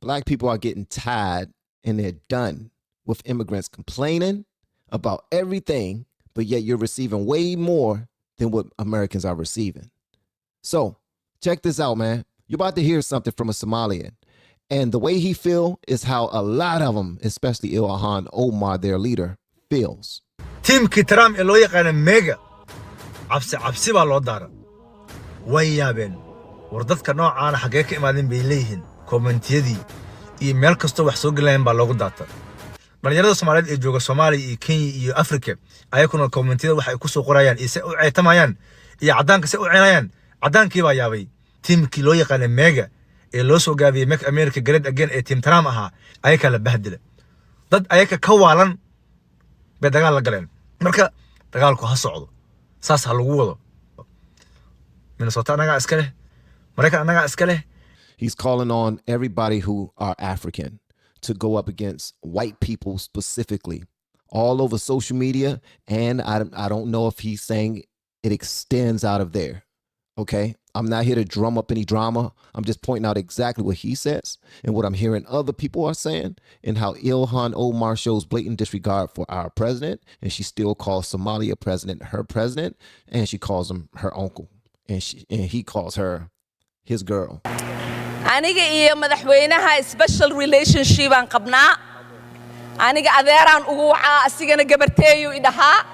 Black people are getting tired and they're done with immigrants complaining about everything, but yet you're receiving way more than what Americans are receiving. So check this out, man. You're about to hear something from a Somalian. And the way he feel is how a lot of them, especially Ilhan Omar, their leader, feels. Team Kitram Eloy and Mega Absiba Lodar. Wayaben. Wardadka noocaan xagee ka imaadeen bay leeyihiin commentiyadii iyo meel kasta wax soo galayeen baa loogu daata dhalinyarada Soomaaliyeed ee jooga Soomaaliya iyo Kenya iyo Afrika ayaguna commentiyada wax ay ku soo qorayaan is u ceetamayaan iyo cadaanka si u ceenayaan cadaankii baa yaabay teamkii loo yaqaan Mega ee loo soo gaabiyay Make America Great Again ee Team Trump ahaa ay kala bahdila dad ayaga ka waalan bay dagaal la galeen marka dagaalku ha socdo saas ha lagu wado Minnesota anaga iska leh He's calling on everybody who are African to go up against white people specifically all over social media. And I don't know if he's saying it extends out of there. Okay. I'm not here to drum up any drama. I'm just pointing out exactly what he says and what I'm hearing other people are saying and how Ilhan Omar shows blatant disregard for our president. And she still calls Somalia president her president. And she calls him her uncle. And he calls her his girl. Aniga iyo madaxweynaha special relationship aan qabnaa. Aniga adeeraan ugu wacaa asigana gabarteeyo idaha.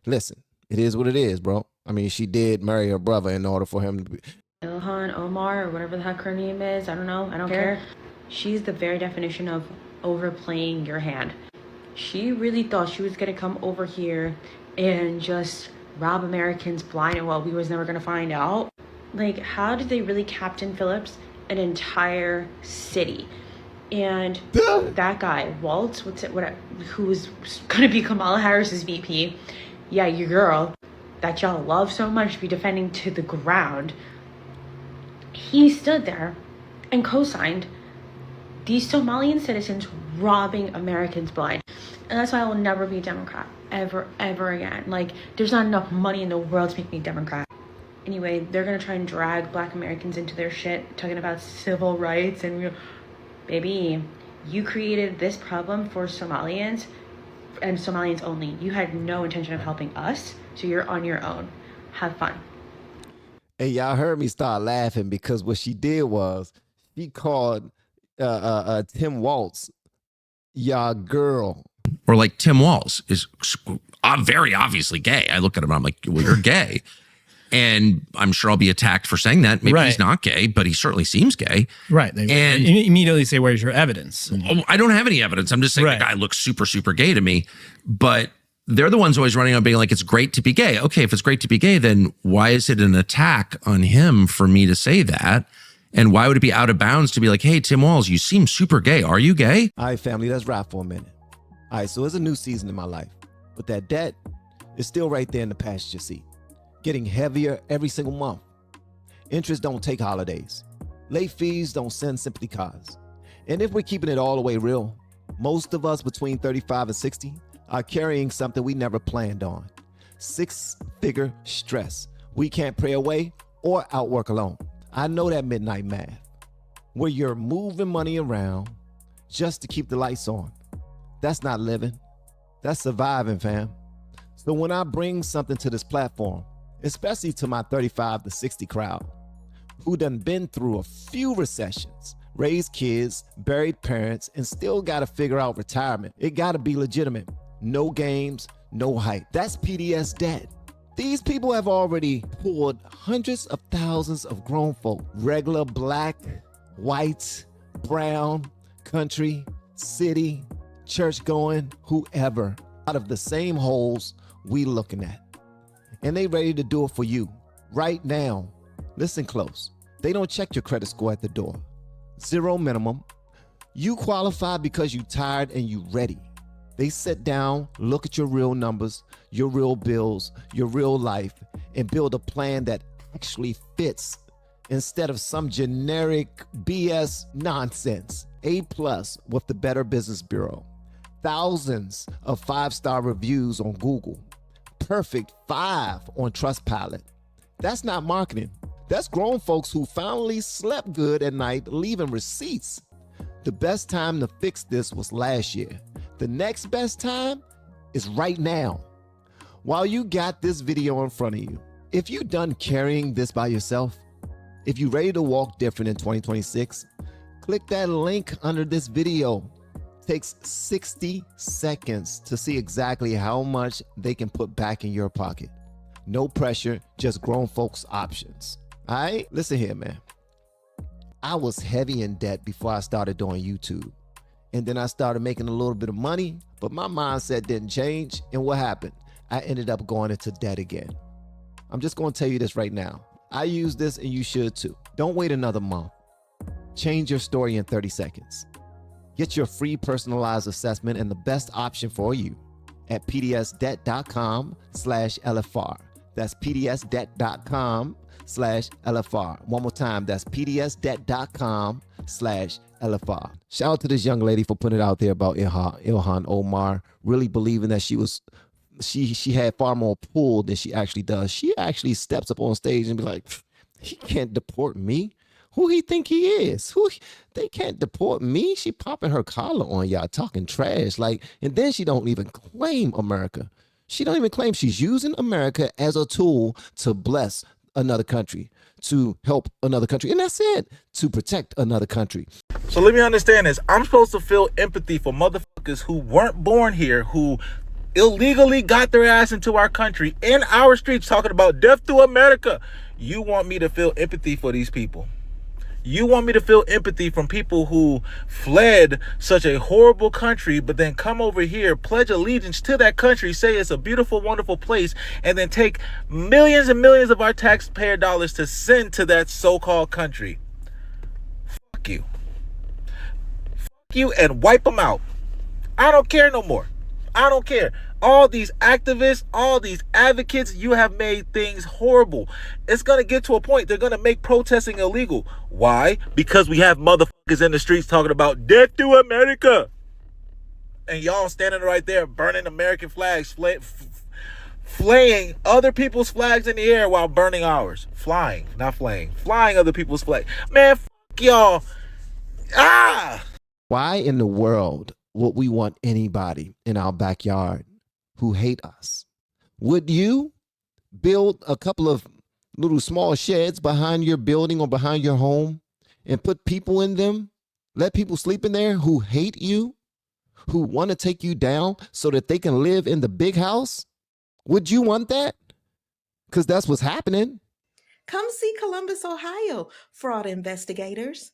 Listen, it is what it is, bro. I mean, she did marry her brother in order for him to be. Ilhan Omar, or whatever the heck her name is, I don't know, I don't care. She's the very definition of overplaying your hand. She really thought she was gonna come over here and just rob Americans blind and well, we was never gonna find out. Like, how did they really Captain Phillips an entire city? And that guy, Waltz, who's gonna be Kamala Harris's VP, yeah, your girl that y'all love so much to be defending to the ground, he stood there and co-signed these Somalian citizens robbing Americans blind. And that's why I will never be a Democrat, ever again. Like, there's not enough money in the world to make me a Democrat. Anyway, they're gonna try and drag Black Americans into their shit, talking about civil rights and, baby, you created this problem for Somalians and Somalians only. You had no intention of helping us, so you're on your own. Have fun. And y'all heard me start laughing because what she did was she called Tim Waltz y'all girl. Or like Tim Walz is very obviously gay. I look at him, I'm like, well, you're gay. And I'm sure I'll be attacked for saying that. Maybe he's not gay, but he certainly seems gay. Right. And immediately say, where's your evidence? Oh, I don't have any evidence. I'm just saying the guy looks super, super gay to me. But they're the ones always running on being like, it's great to be gay. Okay, if it's great to be gay, then why is it an attack on him for me to say that? And why would it be out of bounds to be like, hey, Tim Walz, you seem super gay. Are you gay? All right, family, let's rap for a minute. All right, so it's a new season in my life. But that debt is still right there in the passenger seat. Getting heavier every single month. Interest don't take holidays. Late fees don't send sympathy cards. And if we're keeping it all the way real, most of us between 35 and 60 are carrying something we never planned on. 6-figure stress. We can't pray away or outwork alone. I know that midnight math, where you're moving money around just to keep the lights on. That's not living. That's surviving, fam. So when I bring something to this platform, especially to my 35 to 60 crowd, who done been through a few recessions, raised kids, buried parents, and still got to figure out retirement, it got to be legitimate. No games, no hype. That's PDS debt. These people have already pulled hundreds of thousands of grown folk, regular black, white, brown, country, city, church going, whoever, out of the same holes we looking at. And they ready to do it for you right now. Listen close. They don't check your credit score at the door. 0 minimum. You qualify because you tired and you ready. They sit down, look at your real numbers, your real bills, your real life, and build a plan that actually fits instead of some generic BS nonsense. A+ with the Better Business Bureau. Thousands of 5-star reviews on Google. Perfect 5 on Trustpilot. That's not marketing. That's grown folks who finally slept good at night, leaving receipts. The best time to fix this was last year. The next best time is right now. While you got this video in front of you, if you're done carrying this by yourself, if you're ready to walk different in 2026, click that link under this video. It takes 60 seconds to see exactly how much they can put back in your pocket. No pressure, just grown folks options. All right, listen here, man. I was heavy in debt before I started doing YouTube. And then I started making a little bit of money, but my mindset didn't change. And what happened? I ended up going into debt again. I'm just going to tell you this right now. I use this and you should too. Don't wait another month. Change your story in 30 seconds. Get your free personalized assessment and the best option for you at pdsdebt.com/LFR. That's pdsdebt.com/LFR. One more time, that's pdsdebt.com/LFR. Shout out to this young lady for putting it out there about Ilhan Omar, really believing that she had far more pull than she actually does. She actually steps up on stage and be like, he can't deport me. Who he think he is? They can't deport me. She popping her collar on y'all, talking trash. And then she don't even claim America. She don't even claim. She's using America as a tool to bless another country, to help another country. And that's it, to protect another country. So let me understand this. I'm supposed to feel empathy for motherfuckers who weren't born here, who illegally got their ass into our country, in our streets, talking about death to America. You want me to feel empathy for these people? You want me to feel empathy from people who fled such a horrible country, but then come over here, pledge allegiance to that country, say it's a beautiful, wonderful place, and then take millions and millions of our taxpayer dollars to send to that so-called country? Fuck you. Fuck you and wipe them out. I don't care no more. I don't care. All these activists, all these advocates, you have made things horrible. It's going to get to a point they're going to make protesting illegal. Why? Because we have motherfuckers in the streets talking about death to America. And y'all standing right there burning American flags, flaying other people's flags in the air while burning ours. Flying, not flaying. Flying other people's flags. Man, fuck y'all. Why in the world would we want anybody in our backyard who hate us? Would you build a couple of little small sheds behind your building or behind your home and put people in them, let people sleep in there who hate you, who want to take you down so that they can live in the big house? Would you want that? Because that's what's happening. Come see Columbus, Ohio, fraud investigators.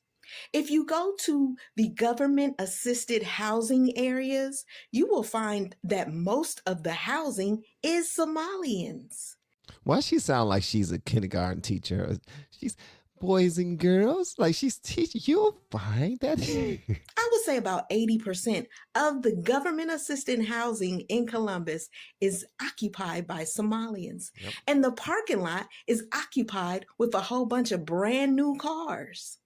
If you go to the government-assisted housing areas, you will find that most of the housing is Somalians. Why she sound like she's a kindergarten teacher? She's boys and girls, like she's teaching. You'll find that. I would say about 80% of the government-assisted housing in Columbus is occupied by Somalians. Yep. And the parking lot is occupied with a whole bunch of brand new cars.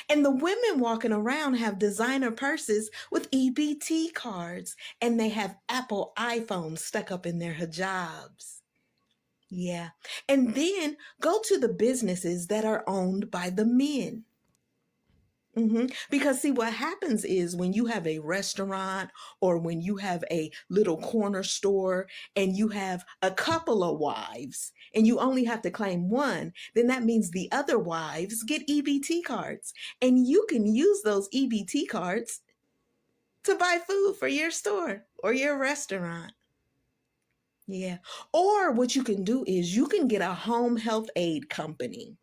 And the women walking around have designer purses with EBT cards, and they have Apple iPhones stuck up in their hijabs. Yeah. And then go to the businesses that are owned by the men. Because see, what happens is when you have a restaurant or when you have a little corner store and you have a couple of wives and you only have to claim one, then that means the other wives get EBT cards, and you can use those EBT cards to buy food for your store or your restaurant. Yeah. Or what you can do is you can get a home health aid company.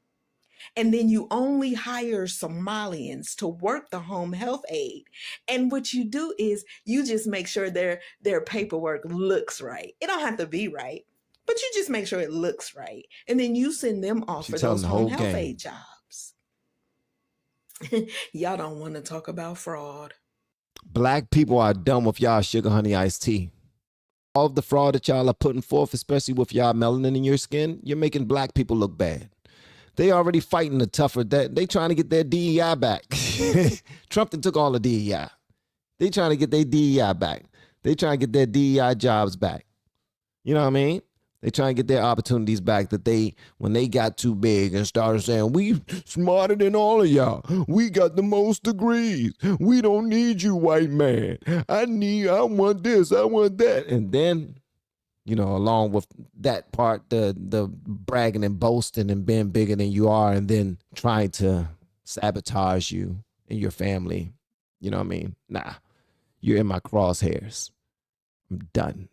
And then you only hire Somalians to work the home health aid. And what you do is you just make sure their paperwork looks right. It don't have to be right, but you just make sure it looks right. And then you send them off for those home health aid jobs. Y'all don't want to talk about fraud. Black people are done with y'all sugar honey iced tea. All of the fraud that y'all are putting forth, especially with y'all melanin in your skin, you're making black people look bad. They already fighting the tougher. They trying to get their DEI back. Trump took all the DEI. They trying to get their DEI back. They trying to get their DEI jobs back. You know what I mean? They try and get their opportunities back that when they got too big and started saying, we smarter than all of y'all. We got the most degrees. We don't need you, white man. I want this, I want that. And then, along with that part, the bragging and boasting and being bigger than you are, and then trying to sabotage you and your family. You know what I mean? Nah, you're in my crosshairs. I'm done.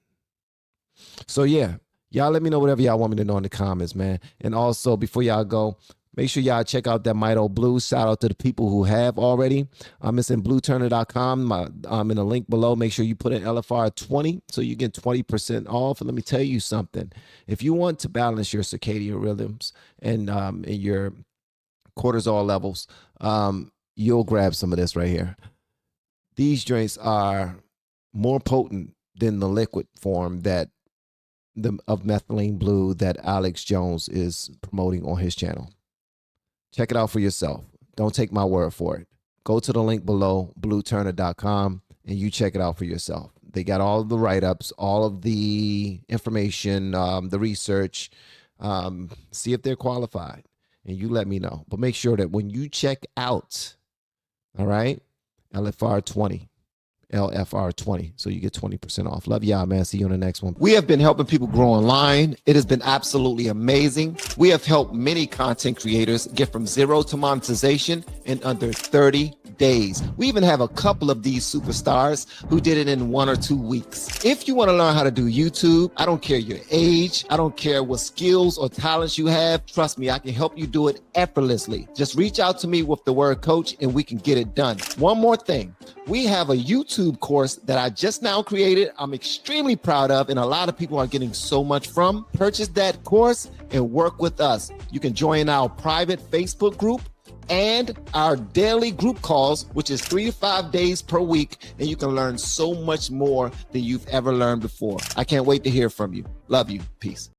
So yeah, y'all let me know whatever y'all want me to know in the comments, man. And also, before y'all go, make sure y'all check out that Mito Blue. Shout out to the people who have already. It's in blueturner.com. I'm in the link below. Make sure you put in LFR 20 so you get 20% off. And let me tell you something. If you want to balance your circadian rhythms and your cortisol levels, you'll grab some of this right here. These drinks are more potent than the liquid form of methylene blue that Alex Jones is promoting on his channel. Check it out for yourself. Don't take my word for it. Go to the link below, blueturner.com, and you check it out for yourself. They got all of the write-ups, all of the information, the research. See if they're qualified, and you let me know. But make sure that when you check out, all right, LFR 20. LFR 20, so you get 20% off. Love y'all, man. See you on the next one. We have been helping people grow online. It has been absolutely amazing. We have helped many content creators get from zero to monetization in under 30 days. We even have a couple of these superstars who did it in 1 or 2 weeks. If you want to learn how to do YouTube, I don't care your age, I don't care what skills or talents you have. Trust me, I can help you do it effortlessly. Just reach out to me with the word coach and we can get it done. One more thing. We have a YouTube course that I just now created. I'm extremely proud of, and a lot of people are getting so much from. Purchase that course and work with us. You can join our private Facebook group and our daily group calls, which is 3 to 5 days per week, and you can learn so much more than you've ever learned before. I can't wait to hear from you. Love you. Peace.